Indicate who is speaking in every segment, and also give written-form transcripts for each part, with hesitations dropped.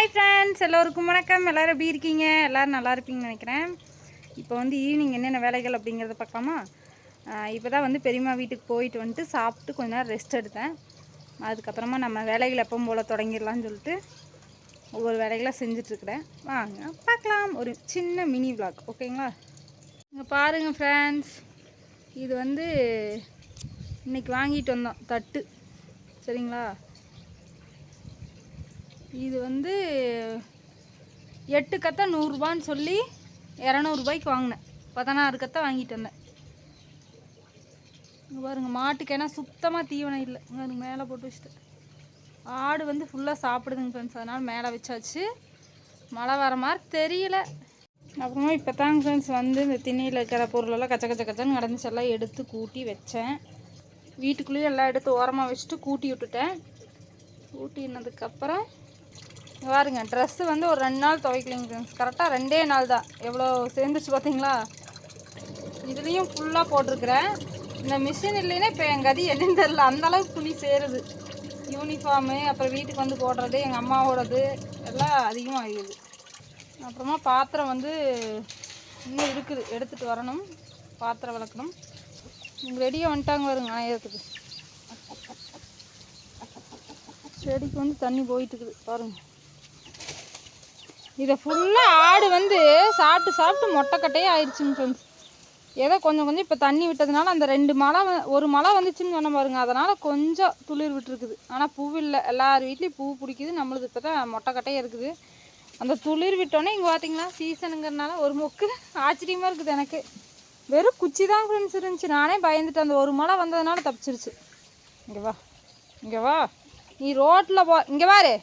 Speaker 1: Hi friends, எல்லோருக்கும் வணக்கம். எல்லோரும் எப்படி இருக்கீங்க? எல்லோரும் நல்லா இருப்பீங்கன்னு நினைக்கிறேன். இப்போ வந்து ஈவினிங் என்னென்ன வேலைகள் அப்படிங்கிறத பார்க்கலாமா? இப்போ தான் வந்து பெரியம்மா வீட்டுக்கு போயிட்டு வந்துட்டு சாப்பிட்டு கொஞ்ச நேரம் ரெஸ்ட் எடுத்தேன். அதுக்கப்புறமா நம்ம வேலைகள் எப்பவும் போல் தொடங்கிடலான்னு சொல்லிட்டு ஒவ்வொரு வேலைகளாக செஞ்சிட்ருக்கிறேன். வாங்க பார்க்கலாம். ஒரு சின்ன மினி விளாக், ஓகேங்களா? இங்கே பாருங்கள் ஃப்ரெண்ட்ஸ், இது வந்து இன்றைக்கி வாங்கிட்டு வந்தோம் தட்டு, சரிங்களா? இது வந்து 8 கத்தை 100 ரூபான்னு சொல்லி 200 ரூபாய்க்கு வாங்கினேன். 16 கத்தை வாங்கிட்டு வந்தேன். இங்கே பாருங்கள், மாட்டுக்கு ஏன்னா சுத்தமாக தீவனம் இல்லை. இங்கே மேலே போட்டு வச்சுட்டு ஆடு வந்து ஃபுல்லாக சாப்பிடுதுங்க ஃப்ரெண்ட்ஸ். அதனால் மேலே வச்சாச்சு. மழை வர மாதிரி தெரியல. அப்புறமா இப்போ தாங்க ஃப்ரெண்ட்ஸ் வந்து இந்த திண்ணையில் இருக்கிற பொருளெல்லாம் கச்சன்னு நடந்துச்சு. எல்லாம் எடுத்து கூட்டி வச்சேன். வீட்டுக்குள்ளேயும் எல்லாம் எடுத்து ஓரமாக வச்சுட்டு கூட்டி விட்டுட்டேன். கூட்டினதுக்கப்புறம் பாருங்க, ட்ரெஸ்ஸு வந்து ஒரு 2 நாள் துவைக்கலைங்க ஃப்ரெண்ட்ஸ். கரெக்டாக 2 நாள் தான். எவ்வளோ சேர்ந்துச்சு பார்த்தீங்களா? இதுலேயும் ஃபுல்லாக போட்டிருக்கிறேன். இந்த மிஷின் இல்லைன்னா இப்போ என் கதி என்னன்னு தெரில, அந்தளவுக்கு துணி சேருது. யூனிஃபார்மு, அப்புறம் வீட்டுக்கு வந்து போடுறது, எங்கள் அம்மாவோடது எல்லாம் அதிகமாக ஆகிடுது. அப்புறமா பாத்திரம் வந்து இன்னும் இருக்குது, எடுத்துகிட்டு வரணும். பாத்திரம் விளக்கணும். இங்கே ரெடியாக வந்துட்டாங்க வருங்க. இருக்குது செடிக்கு வந்து தண்ணி போயிட்டுருக்குது பாருங்கள். இதை ஃபுல்லாக ஆடு வந்து சாப்பிட்டு மொட்டைக்கட்டையே ஆயிடுச்சுங்க ஃப்ரெண்ட்ஸ். ஏதோ கொஞ்சம் இப்போ தண்ணி விட்டதுனால அந்த 2 மழை ஒரு மழை வந்துச்சுன்னு சொன்ன பாருங்க. அதனால் கொஞ்சம் துளிர் விட்டுருக்குது. ஆனால் பூ இல்லை. எல்லார் வீட்லேயும் பூ பிடிக்குது. நம்மளுக்கு இப்போ தான் மொட்டைக்கட்டையே இருக்குது. அந்த துளிர் விட்டோன்னே இங்கே பார்த்தீங்களா, சீசனுங்கிறதுனால ஒரு மொக்கு ஆச்சரியமாக இருக்குது எனக்கு. வெறும் குச்சி தான் ஃப்ரெண்ட்ஸ் இருந்துச்சு. நானே பயந்துட்டு அந்த ஒரு மழை வந்ததுனால தப்பிச்சிருச்சு. இங்கே வா நீ ரோட்டில் இங்கே பாரு.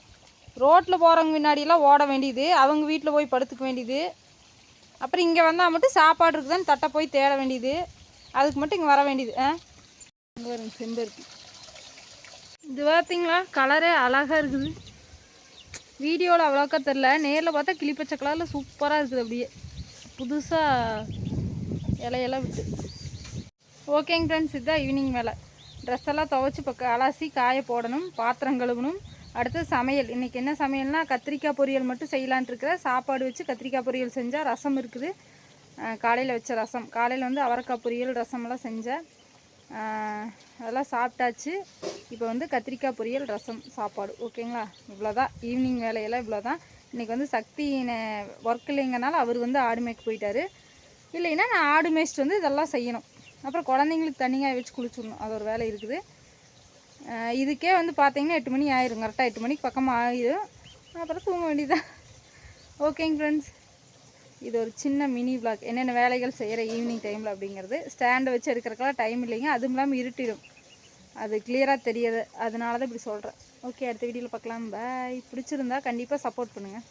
Speaker 1: ரோட்டில் போகிறவங்க முன்னாடியெல்லாம் ஓட வேண்டியது, அவங்க வீட்டில் போய் படுத்துக்க வேண்டியது. அப்புறம் இங்கே வந்தால் மட்டும் சாப்பாடு இருக்குதான்னு தட்டை போய் தேட வேண்டியது. அதுக்கு மட்டும் இங்கே வர வேண்டியது. இங்கே வருங்க செம்பருத்தி. இது பார்த்தீங்களா, கலரே அழகாக இருக்குது. வீடியோவில் அவ்வளோக்கா தெரில, நேரில் பார்த்தா கிளிப்பச்சை கலரில் சூப்பராக இருக்குது. அப்படியே புதுசாக இலையெல்லாம் விட்டு. ஓகேங்க ஃப்ரெண்ட்ஸ், இதுதான் ஈவினிங் வேலை. ட்ரெஸ் எல்லாம் துவைச்சி இப்போ அலசி காய போடணும். பாத்திரம் கழுவணும். அடுத்து சமையல். இன்றைக்கி என்ன சமையல்னால் கத்திரிக்காய் பொரியல் மட்டும் செய்யலான்ட்டு இருக்கிறேன். சாப்பாடு வச்சு கத்திரிக்காய் பொரியல் செஞ்சால், ரசம் இருக்குது, காலையில் வச்ச ரசம். காலையில் வந்து அவரைக்காய் பொரியல் ரசமெல்லாம் செஞ்சேன். அதெல்லாம் சாப்பிட்டாச்சு. இப்போ வந்து கத்திரிக்காய் பொரியல் ரசம் சாப்பாடு, ஓகேங்களா? இவ்வளோதான் ஈவினிங் வேலையெல்லாம். இவ்வளோ தான். இன்றைக்கி வந்து சக்தி ஒர்க் இல்லைங்கனால அவர் வந்து ஆடு மேய்க்க போயிட்டார். இல்லைன்னா நான் ஆடு மேய்ச்சிட்டு வந்து இதெல்லாம் செய்யணும். அப்புறம் குழந்தைங்களுக்கு தண்ணியாக வச்சு குளிச்சுடணும். அது ஒரு வேலை இருக்குது. இதுக்கே வந்து பார்த்தீங்கன்னா 8 மணி ஆயிரும். கரெக்டாக 8 மணிக்கு பக்கமாக ஆயிடும். அப்புறம் தூங்க வேண்டியதுதான். ஓகேங்க ஃப்ரெண்ட்ஸ், இது ஒரு சின்ன மினி விளாக். என்னென்ன வேலைகள் செய்கிற ஈவினிங் டைமில் அப்படிங்கிறது. ஸ்டாண்டை வச்சு எடுக்கிறக்கெல்லாம் டைம் இல்லைங்க. அதுவும் இல்லாமல் இருட்டிடும், அது கிளியராக தெரியாது. அதனால தான் இப்படி சொல்கிறேன். ஓகே, அடுத்த வீடியோவில் பார்க்கலாம். பாய். பிடிச்சிருந்தா கண்டிப்பாக சப்போர்ட் பண்ணுங்கள்.